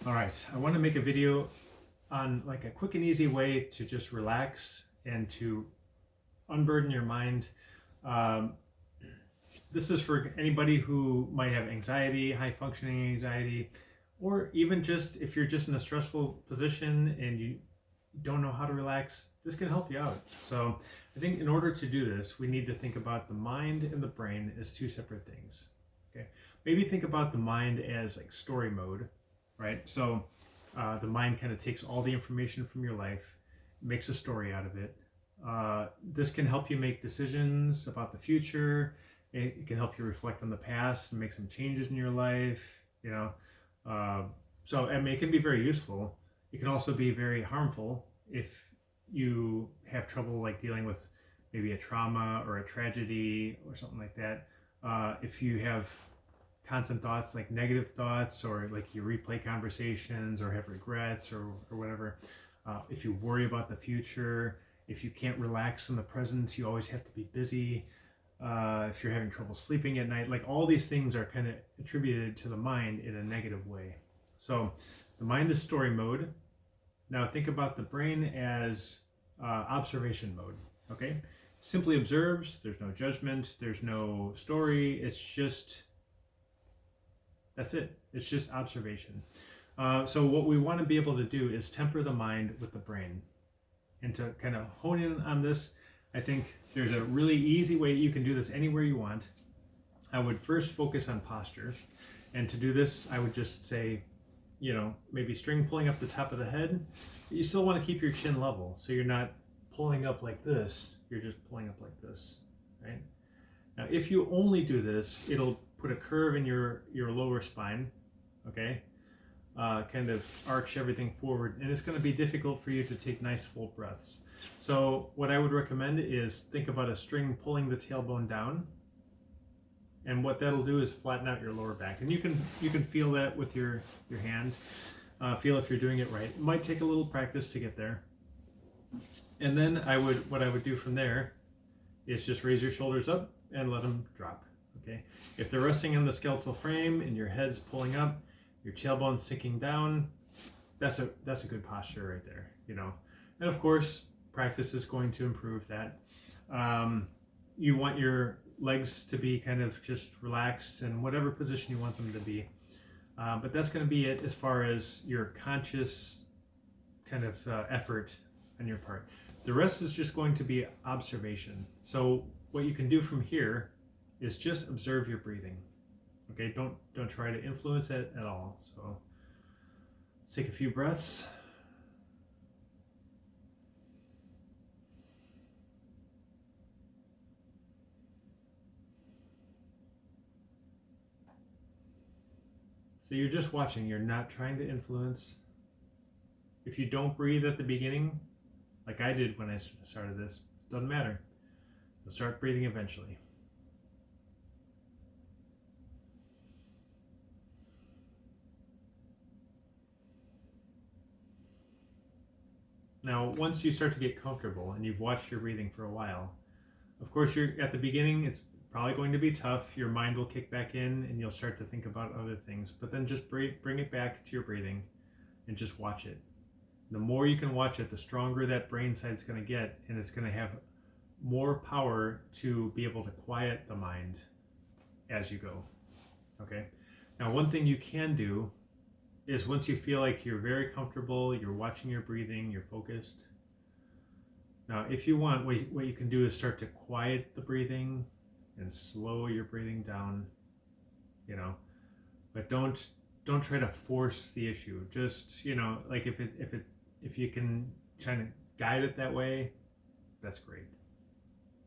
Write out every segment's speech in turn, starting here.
All right, I want to make a video on like a quick and easy way to just relax and to unburden your mind. Um, this is for anybody who might have anxiety, high functioning anxiety, or even just if you're just in a stressful position and you don't know how to relax, this can help you out. So I think in order to do this, we need to think about the mind and the brain as two separate things. Okay, maybe think about the mind as like story mode, right? So the mind kind of takes all the information from your life, makes a story out of it. This can help you make decisions about the future. It can help you reflect on the past and make some changes in your life. You know, uh, so I mean, it can be very useful. It can also be very harmful if you have trouble like dealing with maybe a trauma or a tragedy or something like that. If you have constant thoughts like negative thoughts, or like you replay conversations or have regrets or whatever, if you worry about the future, if you can't relax in the present, you always have to be busy, if you're having trouble sleeping at night, like all these things are kind of attributed to the mind in a negative way. So the mind is story mode. Now think about the brain as observation mode. Okay, simply observes. There's no judgment, there's no story. It's just, that's it. It's just observation. So what we want to be able to do is temper the mind with the brain. And to kind of hone in on this, I think there's a really easy way you can do this anywhere you want. I would first focus on posture. And to do this, I would just say, maybe string pulling up the top of the head. But you still want to keep your chin level. So you're not pulling up like this. You're just pulling up like this, right? Now, if you only do this, it'll put a curve in your lower spine, okay? Kind of arch everything forward, and it's going to be difficult for you to take nice full breaths. So what I would recommend is think about a string pulling the tailbone down, and what that'll do is flatten out your lower back. And you can feel that with your hand. Feel if you're doing it right. It might take a little practice to get there. And then what I would do from there is just raise your shoulders up and let them drop. Okay. If they're resting on the skeletal frame and your head's pulling up, your tailbone sinking down, that's a good posture right there. And of course, practice is going to improve that. You want your legs to be kind of just relaxed in whatever position you want them to be. But that's going to be it as far as your conscious kind of effort on your part. The rest is just going to be observation. So what you can do from here is just observe your breathing. Okay, don't try to influence it at all. So let's take a few breaths. So you're just watching, you're not trying to influence. If you don't breathe at the beginning, like I did when I started this, doesn't matter. You'll start breathing eventually. Now, once you start to get comfortable and you've watched your breathing for a while, of course, you're at the beginning, it's probably going to be tough. Your mind will kick back in and you'll start to think about other things, but then just bring it back to your breathing and just watch it. The more you can watch it, the stronger that brain side is going to get, and it's going to have more power to be able to quiet the mind as you go. Okay? Now, one thing you can do is once you feel like you're very comfortable, you're watching your breathing, you're focused. Now, if you want, what you can do is start to quiet the breathing and slow your breathing down, but don't try to force the issue. Just, like if you can try to guide it that way, that's great.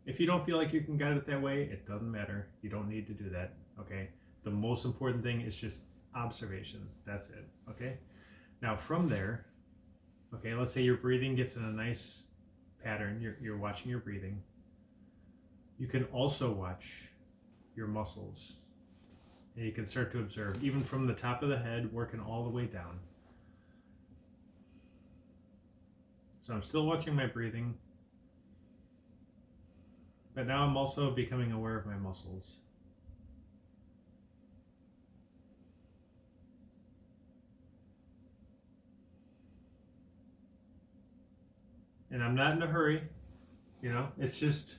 If you don't feel like you can guide it that way, it doesn't matter. You don't need to do that, okay? The most important thing is just observation. That's it, okay? Now from there, okay, let's say your breathing gets in a nice pattern. You're watching your breathing. You can also watch your muscles. And you can start to observe, even from the top of the head, working all the way down. So I'm still watching my breathing, but now I'm also becoming aware of my muscles. and I'm not in a hurry. It's just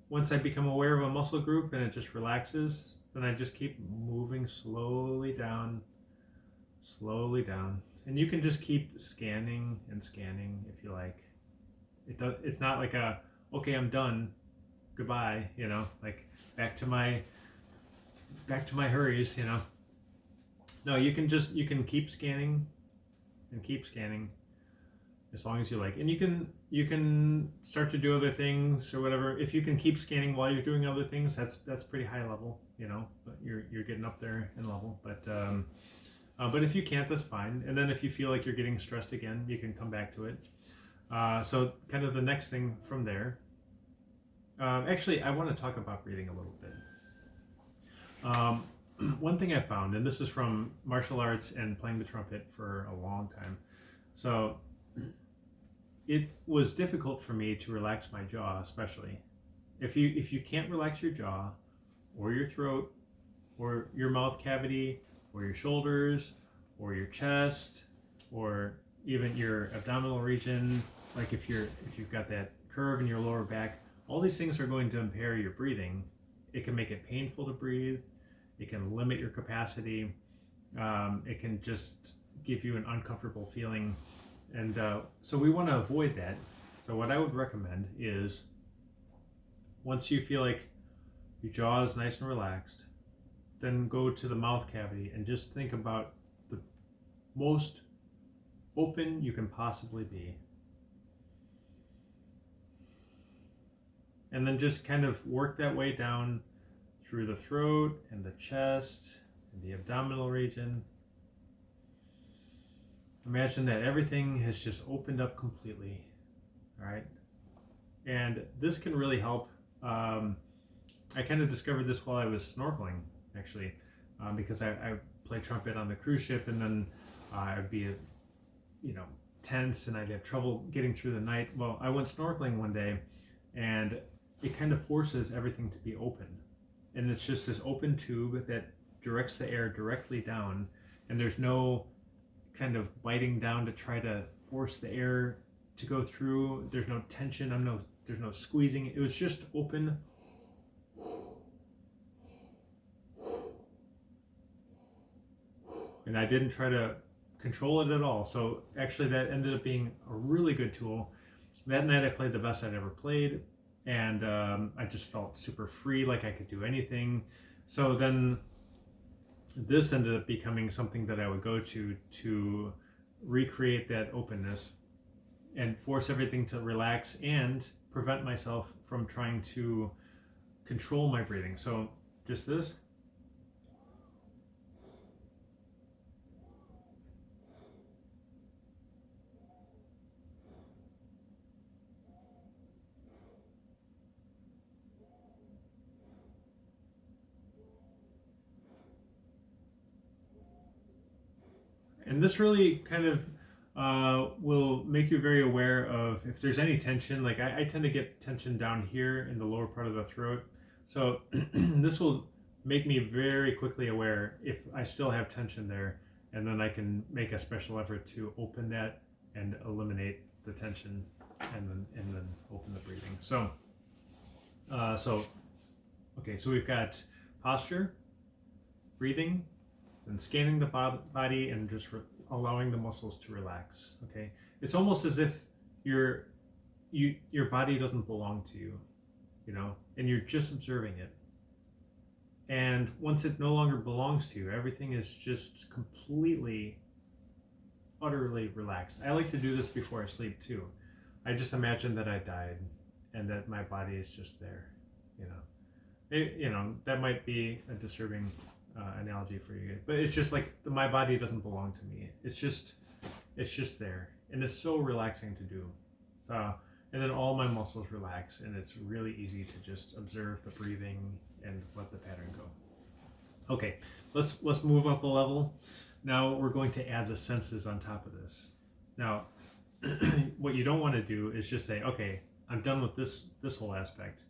once I become aware of a muscle group and it just relaxes, then I just keep moving slowly down, and you can just keep scanning and scanning if you like. It's not like okay, I'm done, goodbye. Like back to my hurries. No, you can keep scanning and keep scanning as long as you like, and you can start to do other things or whatever. If you can keep scanning while you're doing other things, that's pretty high level. But you're getting up there in level. But if you can't, that's fine. And then if you feel like you're getting stressed again, you can come back to it. So kind of the next thing from there. Actually, I want to talk about breathing a little bit. One thing I found, and this is from martial arts and playing the trumpet for a long time. So it was difficult for me to relax my jaw, especially. If you can't relax your jaw or your throat or your mouth cavity or your shoulders or your chest or even your abdominal region, like if you've got that curve in your lower back, all these things are going to impair your breathing. It can make it painful to breathe. It can limit your capacity. It can just give you an uncomfortable feeling. And so we want to avoid that. So what I would recommend is once you feel like your jaw is nice and relaxed, then go to the mouth cavity and just think about the most open you can possibly be. And then just kind of work that way down through the throat and the chest and the abdominal region. Imagine that everything has just opened up completely, all right? And this can really help. I kind of discovered this while I was snorkeling, actually, because I play trumpet on the cruise ship, and then I'd be, tense, and I'd have trouble getting through the night. Well, I went snorkeling one day, and it kind of forces everything to be open. And it's just this open tube that directs the air directly down, and there's no kind of biting down to try to force the air to go through. There's no tension. There's no squeezing. It was just open. And I didn't try to control it at all. So actually that ended up being a really good tool. That night I played the best I'd ever played, and I just felt super free, like I could do anything. So then this ended up becoming something that I would go to recreate that openness and force everything to relax and prevent myself from trying to control my breathing. So just this. And this really kind of will make you very aware of if there's any tension. Like I tend to get tension down here in the lower part of the throat. So this will make me very quickly aware if I still have tension there, and then I can make a special effort to open that and eliminate the tension, and then open the breathing. So okay, so we've got posture, breathing, and scanning the body, and just allowing the muscles to relax. Okay, it's almost as if your body doesn't belong to you, and you're just observing it. And once it no longer belongs to you, everything is just completely, utterly relaxed. I like to do this before I sleep too. I just imagine that I died and that my body is just there. That might be a disturbing analogy for you, but it's just like my body doesn't belong to me. It's just there, and it's so relaxing to do. So, and then all my muscles relax, and it's really easy to just observe the breathing and let the pattern go. Okay, let's move up a level. Now we're going to add the senses on top of this. Now, what you don't want to do is just say, okay, I'm done with this whole aspect.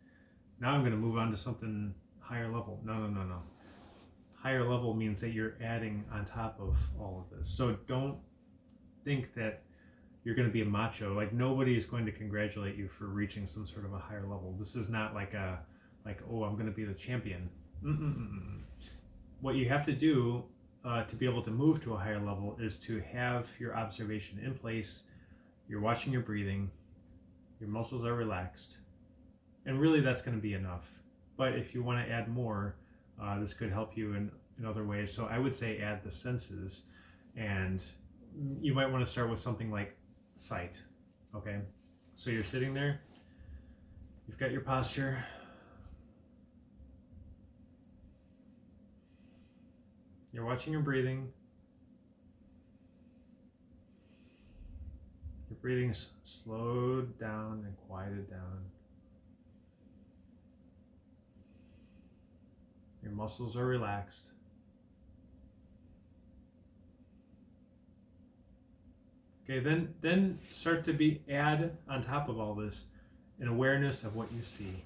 Now I'm going to move on to something higher level. No. Higher level means that you're adding on top of all of this. So don't think that you're going to be a macho. Like nobody is going to congratulate you for reaching some sort of a higher level. This is not like oh, I'm going to be the champion. Mm-mm-mm. What you have to do to be able to move to a higher level is to have your observation in place. You're watching your breathing, your muscles are relaxed, and really that's going to be enough. But if you want to add more, this could help you in other ways. So I would say add the senses, and you might want to start with something like sight. Okay, so you're sitting there, you've got your posture, you're watching your breathing. Your breathing is slowed down and quieted down. Your muscles are relaxed. Okay, then start to add on top of all this an awareness of what you see.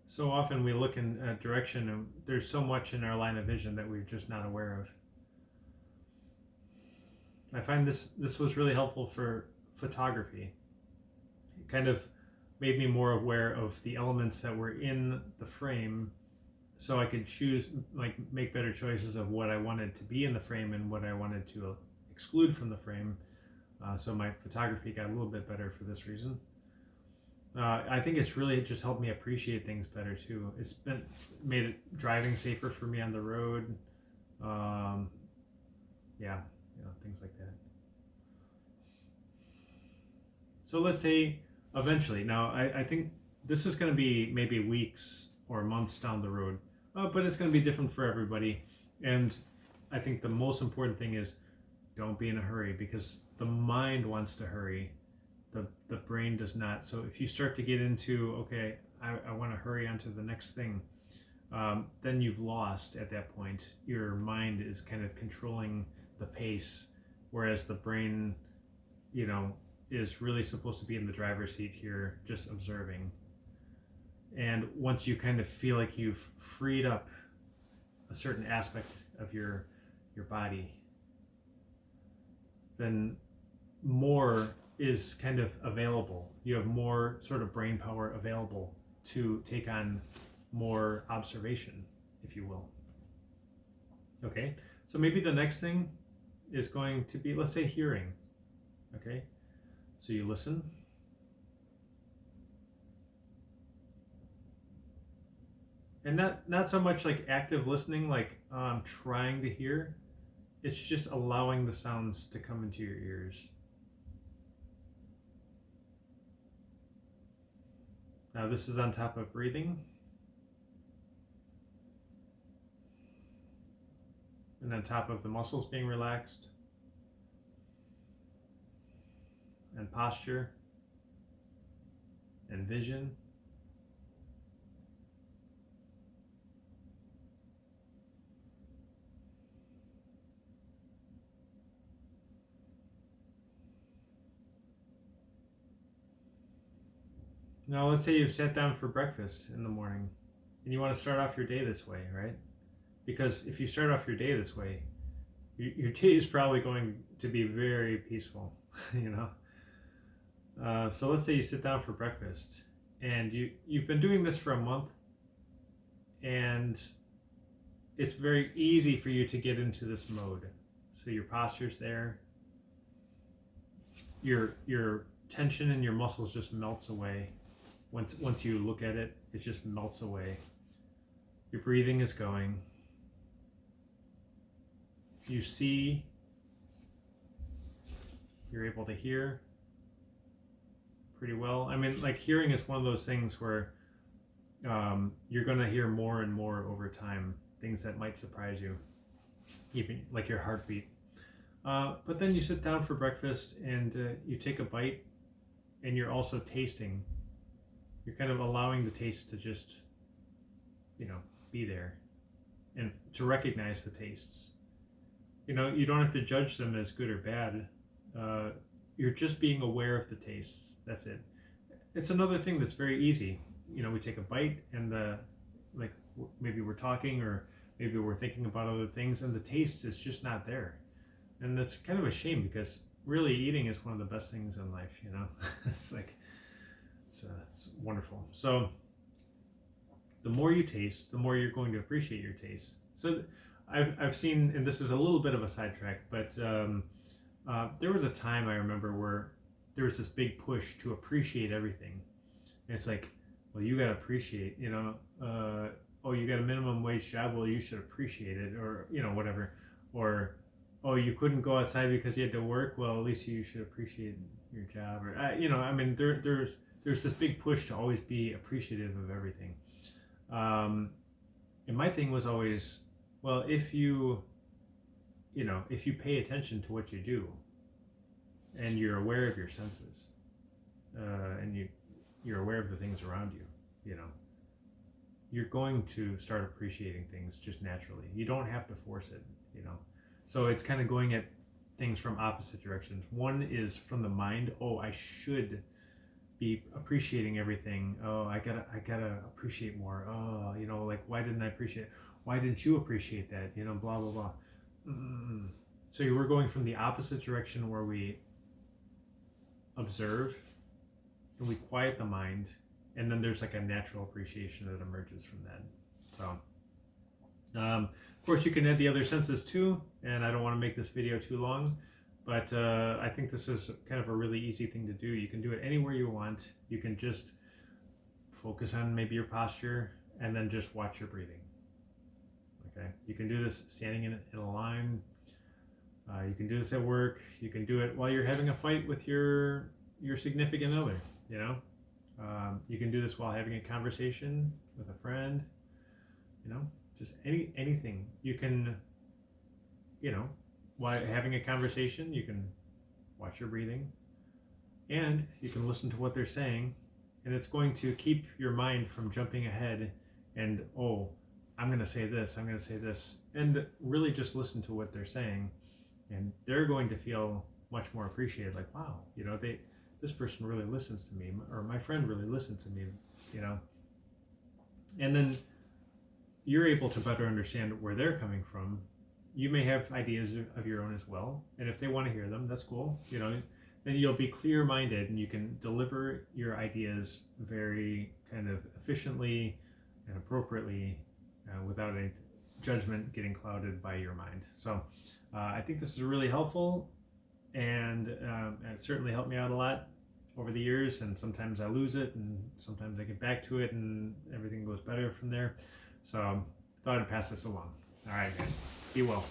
So often we look in a direction and there's so much in our line of vision that we're just not aware of. I find this was really helpful for photography. It kind of made me more aware of the elements that were in the frame, so I could choose, like, make better choices of what I wanted to be in the frame and what I wanted to exclude from the frame. So my photography got a little bit better for this reason. I think it's really just helped me appreciate things better too. It's made it driving safer for me on the road. Yeah, things like that. So let's say eventually, now I think this is going to be maybe weeks or months down the road, but it's going to be different for everybody. And I think the most important thing is don't be in a hurry, because the mind wants to hurry. The brain does not. So if you start to get into, okay, I want to hurry on to the next thing, then you've lost at that point. Your mind is kind of controlling the pace, whereas the brain, is really supposed to be in the driver's seat here, just observing. And once you kind of feel like you've freed up a certain aspect of your body, then more is kind of available. You have more sort of brain power available to take on more observation, if you will. Okay, so maybe the next thing is going to be, let's say, hearing. Okay, so you listen. And not so much like active listening, like trying to hear. It's just allowing the sounds to come into your ears. Now this is on top of breathing. And on top of the muscles being relaxed. And posture. And vision. Now let's say you've sat down for breakfast in the morning and you want to start off your day this way, right? Because if you start off your day this way, your day is probably going to be very peaceful, So let's say you sit down for breakfast and you've been doing this for a month, and it's very easy for you to get into this mode. So your posture's there, your tension in your muscles just melts away. Once you look at it, it just melts away. Your breathing is going. You see, you're able to hear pretty well. I mean, like, hearing is one of those things where you're going to hear more and more over time, things that might surprise you, even like your heartbeat. But then you sit down for breakfast and you take a bite, and you're also tasting. You're kind of allowing the taste to just, be there, and to recognize the tastes. You don't have to judge them as good or bad. You're just being aware of the tastes. That's it. It's another thing that's very easy. we take a bite and maybe we're talking, or maybe we're thinking about other things, and the taste is just not there. And that's kind of a shame, because really eating is one of the best things in life, it's like, it's wonderful. So the more you taste, the more you're going to appreciate your taste. So I've seen, and this is a little bit of a sidetrack, but there was a time I remember where there was this big push to appreciate everything. And it's like, well, you got to appreciate, oh, you got a minimum wage job, well, you should appreciate it, or, whatever. Or, oh, you couldn't go outside because you had to work, well, at least you should appreciate your job. Or, I mean, there's this big push to always be appreciative of everything. And my thing was always, well, if you pay attention to what you do, and you're aware of your senses, and you're aware of the things around you, you're going to start appreciating things just naturally. You don't have to force it, So it's kind of going at things from opposite directions. One is from the mind. Oh, I should be appreciating everything. Oh, I gotta appreciate more. Oh, like, why didn't I appreciate it? Why didn't you appreciate that? Blah blah blah. So we're going from the opposite direction, where we observe and we quiet the mind, and then there's like a natural appreciation that emerges from that. So of course you can add the other senses too, and I don't want to make this video too long, but I think this is kind of a really easy thing to do. You can do it anywhere you want. You can just focus on maybe your posture, and then just watch your breathing. Okay, you can do this standing in a line. You can do this at work. You can do it while you're having a fight with your significant other. You can do this while having a conversation with a friend. Just anything. You can, while having a conversation, you can watch your breathing, and you can listen to what they're saying, and it's going to keep your mind from jumping ahead and, oh, I'm going to say this, I'm going to say this, and really just listen to what they're saying, and they're going to feel much more appreciated. Like, wow, this person really listens to me, or my friend really listens to me, and then you're able to better understand where they're coming from. You may have ideas of your own as well, and if they want to hear them, that's cool. Then you'll be clear-minded, and you can deliver your ideas very kind of efficiently and appropriately, without any judgment getting clouded by your mind. So I think this is really helpful, and it certainly helped me out a lot over the years, and sometimes I lose it, and sometimes I get back to it, and everything goes better from there. So thought I'd pass this along. All right, guys, be well.